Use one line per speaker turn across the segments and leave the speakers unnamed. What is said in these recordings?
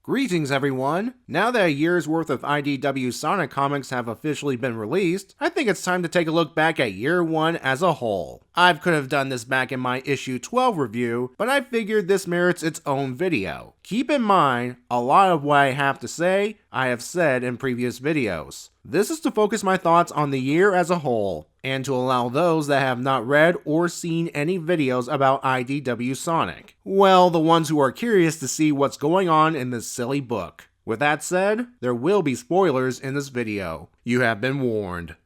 Greetings everyone! Now that a year's worth of IDW Sonic comics have officially been released, I think it's time to take a look back at year 1 as a whole. I could have done this back in my issue 12 review, but I figured this merits its own video. Keep in mind, a lot of what I have to say, I have said in previous videos. This is to focus my thoughts on the year as a whole, and to allow those that have not read or seen any videos about IDW Sonic, well, the ones who are curious to see what's going on in this silly book. With that said, there will be spoilers in this video. You have been warned.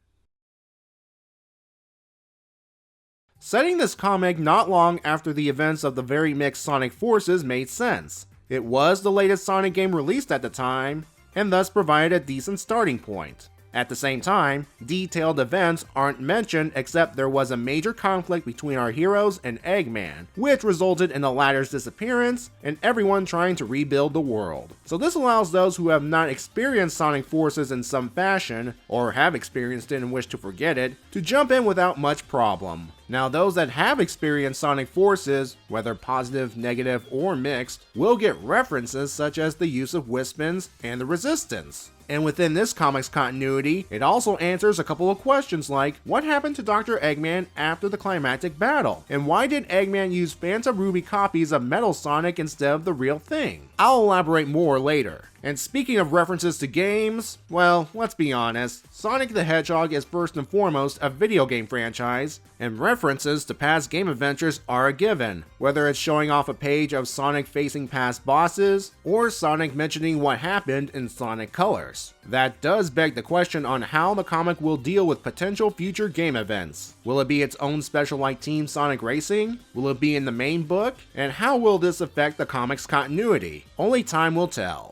Setting this comic not long after the events of the very mixed Sonic Forces made sense. It was the latest Sonic game released at the time, and thus provided a decent starting point. At the same time, detailed events aren't mentioned except there was a major conflict between our heroes and Eggman, which resulted in the latter's disappearance and everyone trying to rebuild the world. So this allows those who have not experienced Sonic Forces in some fashion, or have experienced it and wish to forget it, to jump in without much problem. Now those that have experienced Sonic Forces, whether positive, negative, or mixed, will get references such as the use of Wispins and the Resistance. And within this comic's continuity, it also answers a couple of questions like, what happened to Dr. Eggman after the climactic battle? And why did Eggman use Phantom Ruby copies of Metal Sonic instead of the real thing? I'll elaborate more later. And speaking of references to games, well, let's be honest, Sonic the Hedgehog is first and foremost a video game franchise, and references to past game adventures are a given, whether it's showing off a page of Sonic facing past bosses, or Sonic mentioning what happened in Sonic Colors. That does beg the question on how the comic will deal with potential future game events. Will it be its own special like Team Sonic Racing? Will it be in the main book? And how will this affect the comic's continuity? Only time will tell.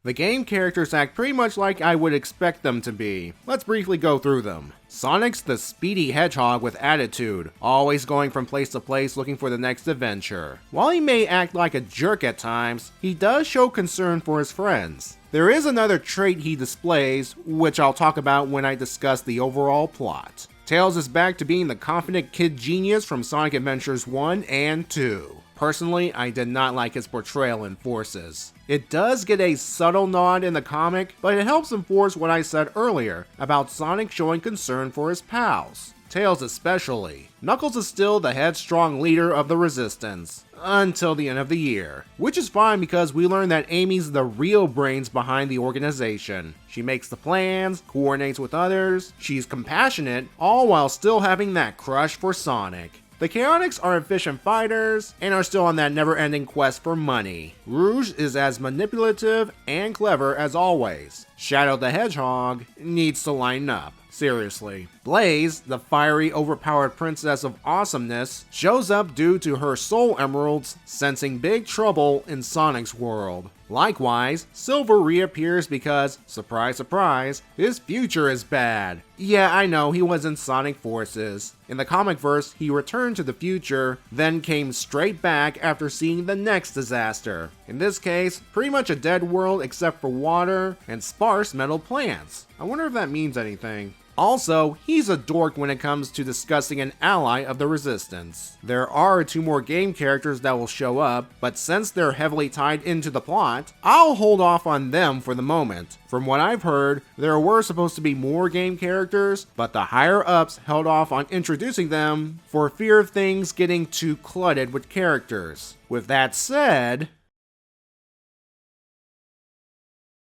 The game characters act pretty much like I would expect them to be. Let's briefly go through them. Sonic's the speedy hedgehog with attitude, always going from place to place looking for the next adventure. While he may act like a jerk at times, he does show concern for his friends. There is another trait he displays, which I'll talk about when I discuss the overall plot. Tails is back to being the confident kid genius from Sonic Adventures 1 and 2. Personally, I did not like his portrayal in Forces. It does get a subtle nod in the comic, but it helps enforce what I said earlier about Sonic showing concern for his pals. Tails especially. Knuckles is still the headstrong leader of the Resistance, until the end of the year. Which is fine because we learn that Amy's the real brains behind the organization. She makes the plans, coordinates with others, she's compassionate, all while still having that crush for Sonic. The Chaotix are efficient fighters, and are still on that never-ending quest for money. Rouge is as manipulative and clever as always. Shadow the Hedgehog needs to line up. Seriously. Blaze, the fiery, overpowered princess of awesomeness, shows up due to her soul emeralds sensing big trouble in Sonic's world. Likewise, Silver reappears because, surprise surprise, his future is bad. Yeah, I know, he was in Sonic Forces. In the comic verse, he returned to the future, then came straight back after seeing the next disaster. In this case, pretty much a dead world except for water and sparse metal plants. I wonder if that means anything. Also, he's a dork when it comes to discussing an ally of the Resistance. There are 2 more game characters that will show up, but since they're heavily tied into the plot, I'll hold off on them for the moment. From what I've heard, there were supposed to be more game characters, but the higher-ups held off on introducing them for fear of things getting too cluttered with characters. With that said,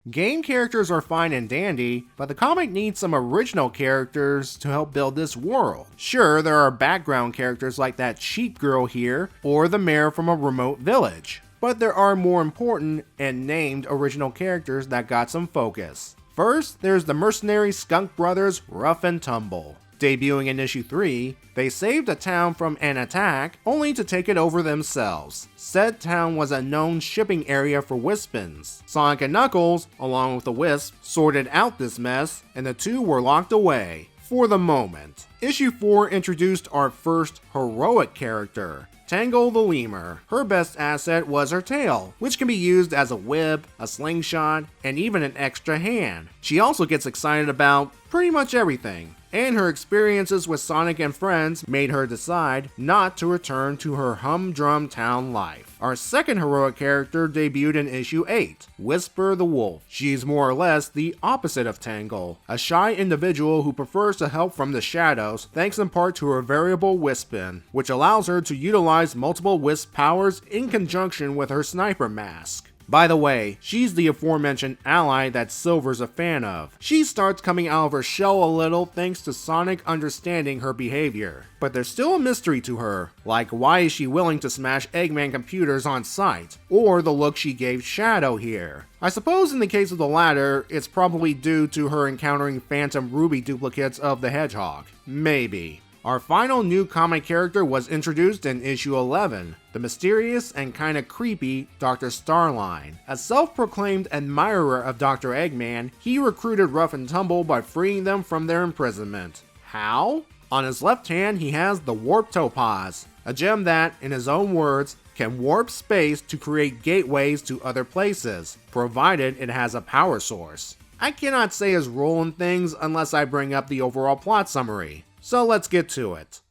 game characters are fine and dandy, but the comic needs some original characters to help build this world. Sure, there are background characters like that sheep girl here, or the mayor from a remote village, but there are more important and named original characters that got some focus. First, there's the mercenary skunk brothers Rough and Tumble. Debuting in issue 3, they saved a town from an attack, only to take it over themselves. Said town was a known shipping area for Wispins. Sonic and Knuckles, along with the Wisp, sorted out this mess, and the two were locked away, for the moment. Issue 4 introduced our first heroic character, Tangle the Lemur. Her best asset was her tail, which can be used as a whip, a slingshot, and even an extra hand. She also gets excited about pretty much everything. and her experiences with Sonic and friends made her decide not to return to her humdrum town life. Our second heroic character debuted in issue 8, Whisper the Wolf. She's more or less the opposite of Tangle, a shy individual who prefers to help from the shadows thanks in part to her variable Wispin, which allows her to utilize multiple Wisp powers in conjunction with her sniper mask. By the way, she's the aforementioned ally that Silver's a fan of. She starts coming out of her shell a little thanks to Sonic understanding her behavior. But there's still a mystery to her, like why is she willing to smash Eggman computers on sight, or the look she gave Shadow here. I suppose in the case of the latter, it's probably due to her encountering Phantom Ruby duplicates of the Hedgehog. Maybe. Our final new comic character was introduced in issue 11, the mysterious and kinda creepy Dr. Starline. A self-proclaimed admirer of Dr. Eggman, he recruited Rough and Tumble by freeing them from their imprisonment. How? On his left hand, he has the Warp Topaz, a gem that, in his own words, can warp space to create gateways to other places, provided it has a power source. I cannot say his role in things unless I bring up the overall plot summary. So let's get to it.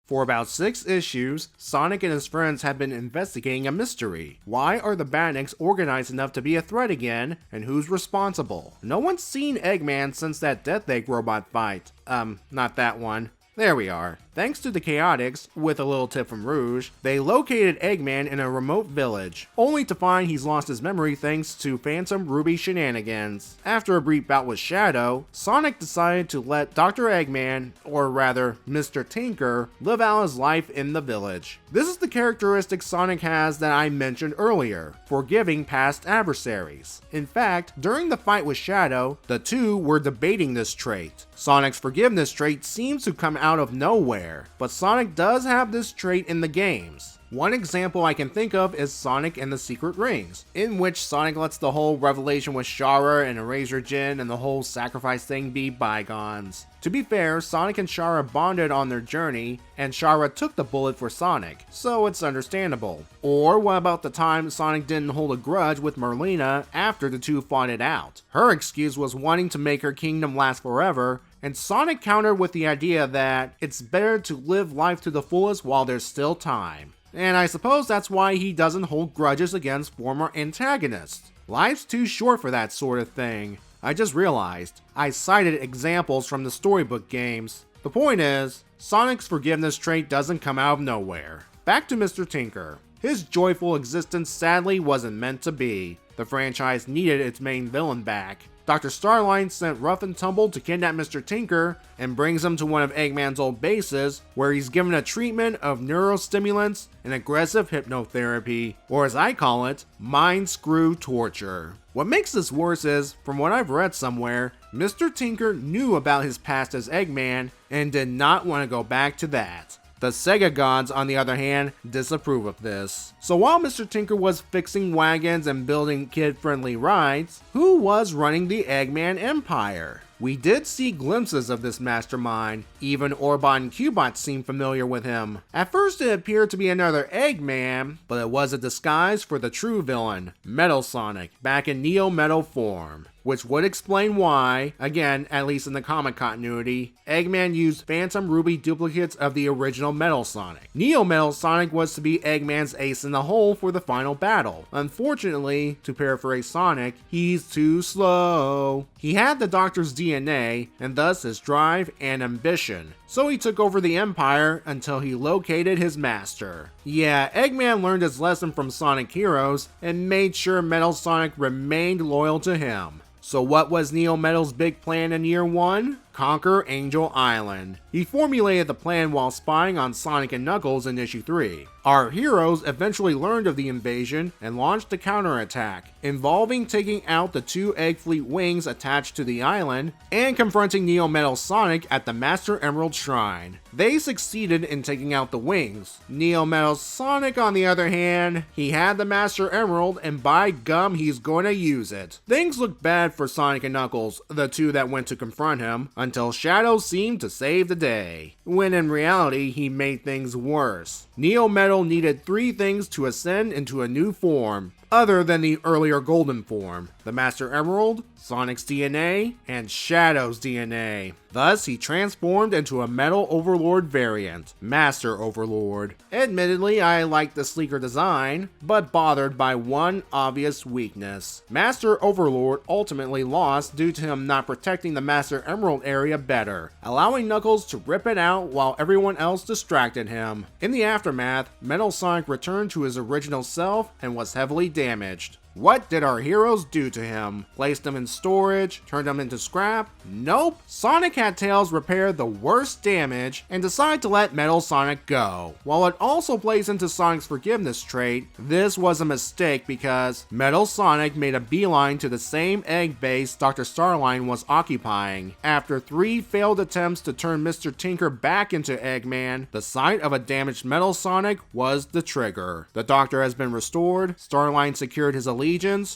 For about 6 issues, Sonic and his friends have been investigating a mystery. Why are the Badniks organized enough to be a threat again, and who's responsible? No one's seen Eggman since that Death Egg robot fight. Not that one. There we are. Thanks to the Chaotix, with a little tip from Rouge, they located Eggman in a remote village, only to find he's lost his memory thanks to Phantom Ruby shenanigans. After a brief bout with Shadow, Sonic decided to let Dr. Eggman, or rather Mr. Tinker, live out his life in the village. This is the characteristic Sonic has that I mentioned earlier, forgiving past adversaries. In fact, during the fight with Shadow, the two were debating this trait. Sonic's forgiveness trait seems to come out of nowhere, but Sonic does have this trait in the games. One example I can think of is Sonic and the Secret Rings, in which Sonic lets the whole revelation with Shara and Eraser Jin and the whole sacrifice thing be bygones. To be fair, Sonic and Shara bonded on their journey, and Shara took the bullet for Sonic, so it's understandable. Or what about the time Sonic didn't hold a grudge with Merlina after the two fought it out? Her excuse was wanting to make her kingdom last forever, and Sonic countered with the idea that it's better to live life to the fullest while there's still time. And I suppose that's why he doesn't hold grudges against former antagonists. Life's too short for that sort of thing. I just realized, I cited examples from the storybook games. The point is, Sonic's forgiveness trait doesn't come out of nowhere. Back to Mr. Tinker. His joyful existence sadly wasn't meant to be. The franchise needed its main villain back. Dr. Starline sent Rough and Tumble to kidnap Mr. Tinker and brings him to one of Eggman's old bases, where he's given a treatment of neurostimulants and aggressive hypnotherapy, or as I call it, mind screw torture. What makes this worse is, from what I've read somewhere, Mr. Tinker knew about his past as Eggman and did not want to go back to that. The Sega gods, on the other hand, disapprove of this. So while Mr. Tinker was fixing wagons and building kid-friendly rides, who was running the Eggman Empire? We did see glimpses of this mastermind. Even Orbot and Cubot seemed familiar with him. At first it appeared to be another Eggman, but it was a disguise for the true villain, Metal Sonic, back in Neo Metal form. Which would explain why, again, at least in the comic continuity, Eggman used Phantom Ruby duplicates of the original Metal Sonic. Neo Metal Sonic was to be Eggman's ace in the hole for the final battle. Unfortunately, to paraphrase Sonic, he's too slow. He had the Doctor's DNA, and thus his drive and ambition. So he took over the Empire until he located his master. Yeah, Eggman learned his lesson from Sonic Heroes and made sure Metal Sonic remained loyal to him. So what was Neo Metal's big plan in year 1? Conquer Angel Island. He formulated the plan while spying on Sonic and Knuckles in issue 3. Our heroes eventually learned of the invasion and launched a counterattack, involving taking out the 2 Egg Fleet wings attached to the island and confronting Neo Metal Sonic at the Master Emerald Shrine. They succeeded in taking out the wings. Neo Metal Sonic, on the other hand, he had the Master Emerald, and by gum, he's going to use it. Things looked bad for Sonic and Knuckles, the two that went to confront him, until Shadow seemed to save the day, when in reality he made things worse. Neo Metal needed 3 things to ascend into a new form: other than the earlier golden form, the Master Emerald, Sonic's DNA, and Shadow's DNA. Thus, he transformed into a Metal Overlord variant, Master Overlord. Admittedly, I like the sleeker design, but bothered by one obvious weakness. Master Overlord ultimately lost due to him not protecting the Master Emerald area better, allowing Knuckles to rip it out while everyone else distracted him. In the aftermath, Metal Sonic returned to his original self and was heavily damaged. What did our heroes do to him? Placed him in storage? Turned him into scrap? Nope. Sonic had Tails repair the worst damage and decide to let Metal Sonic go. While it also plays into Sonic's forgiveness trait, this was a mistake because Metal Sonic made a beeline to the same egg base Dr. Starline was occupying. After 3 failed attempts to turn Mr. Tinker back into Eggman, the sight of a damaged Metal Sonic was the trigger. The Doctor has been restored, Starline secured his allegiance,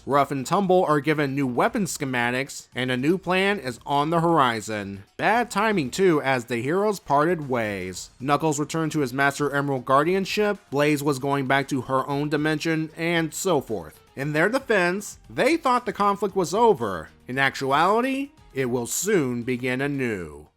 Rough and Tumble are given new weapon schematics, and a new plan is on the horizon. Bad timing too, as the heroes parted ways. Knuckles returned to his Master Emerald guardianship, Blaze was going back to her own dimension, and so forth. In their defense, they thought the conflict was over. In actuality, it will soon begin anew.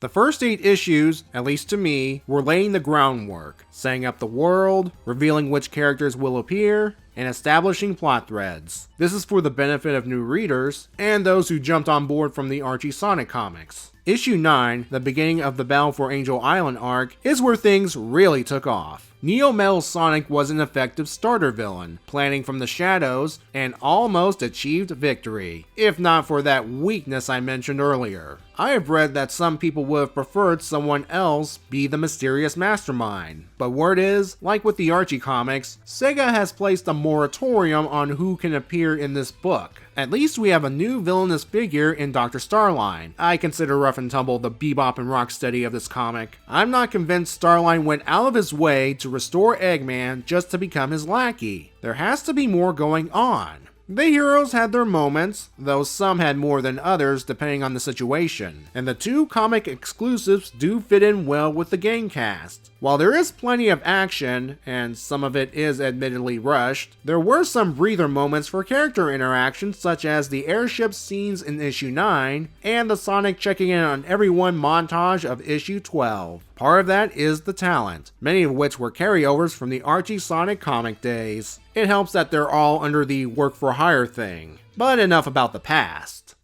The first 8 issues, at least to me, were laying the groundwork, setting up the world, revealing which characters will appear, and establishing plot threads. This is for the benefit of new readers, and those who jumped on board from the Archie Sonic comics. Issue 9, the beginning of the Battle for Angel Island arc, is where things really took off. Neo Metal Sonic was an effective starter villain, planning from the shadows, and almost achieved victory, if not for that weakness I mentioned earlier. I have read that some people would have preferred someone else be the mysterious mastermind, but word is, like with the Archie comics, Sega has placed a moratorium on who can appear in this book. At least we have a new villainous figure in Dr. Starline. I consider Rough and Tumble the Bebop and Rocksteady of this comic. I'm not convinced Starline went out of his way to restore Eggman just to become his lackey. There has to be more going on. The heroes had their moments, though some had more than others depending on the situation, and the 2 comic exclusives do fit in well with the game cast. While there is plenty of action, and some of it is admittedly rushed, there were some breather moments for character interactions such as the airship scenes in issue 9, and the Sonic checking in on everyone montage of issue 12. Part of that is the talent, many of which were carryovers from the Archie Sonic comic days. It helps that they're all under the work for hire thing. But enough about the past.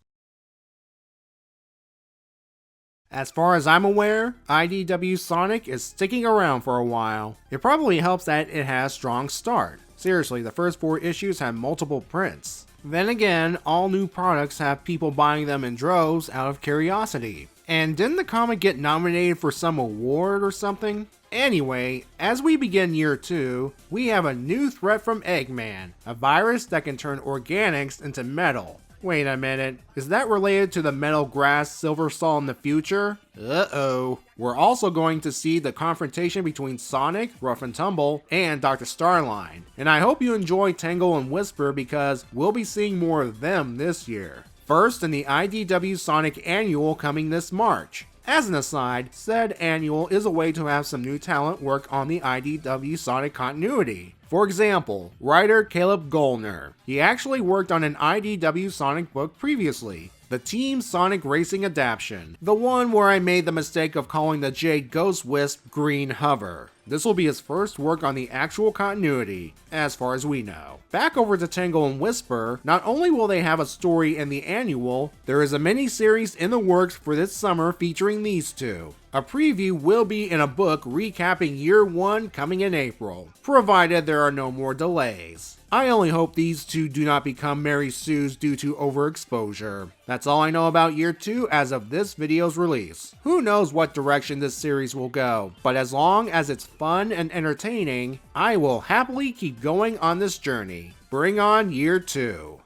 As far as I'm aware, IDW Sonic is sticking around for a while. It probably helps that it has strong start. Seriously, the first 4 issues have multiple prints. Then again, all new products have people buying them in droves out of curiosity. And didn't the comic get nominated for some award or something? Anyway, as we begin year 2, we have a new threat from Eggman, a virus that can turn organics into metal. Wait a minute, is that related to the Metal Grass Silversol in the future? Uh-oh. We're also going to see the confrontation between Sonic, Rough and Tumble, and Dr. Starline. And I hope you enjoy Tangle and Whisper because we'll be seeing more of them this year. First in the IDW Sonic Annual coming this March. As an aside, said annual is a way to have some new talent work on the IDW Sonic continuity. For example, writer Caleb Gollner. He actually worked on an IDW Sonic book previously, the Team Sonic Racing adaptation, the one where I made the mistake of calling the Jade Ghost Wisp Green Hover. This will be his first work on the actual continuity, as far as we know. Back over to Tangle and Whisper, not only will they have a story in the annual, there is a mini-series in the works for this summer featuring these 2. A preview will be in a book recapping year 1 coming in April, provided there are no more delays. I only hope these 2 do not become Mary Sues due to overexposure. That's all I know about year 2 as of this video's release. Who knows what direction this series will go, but as long as it's fun and entertaining, I will happily keep going on this journey. Bring on year 2.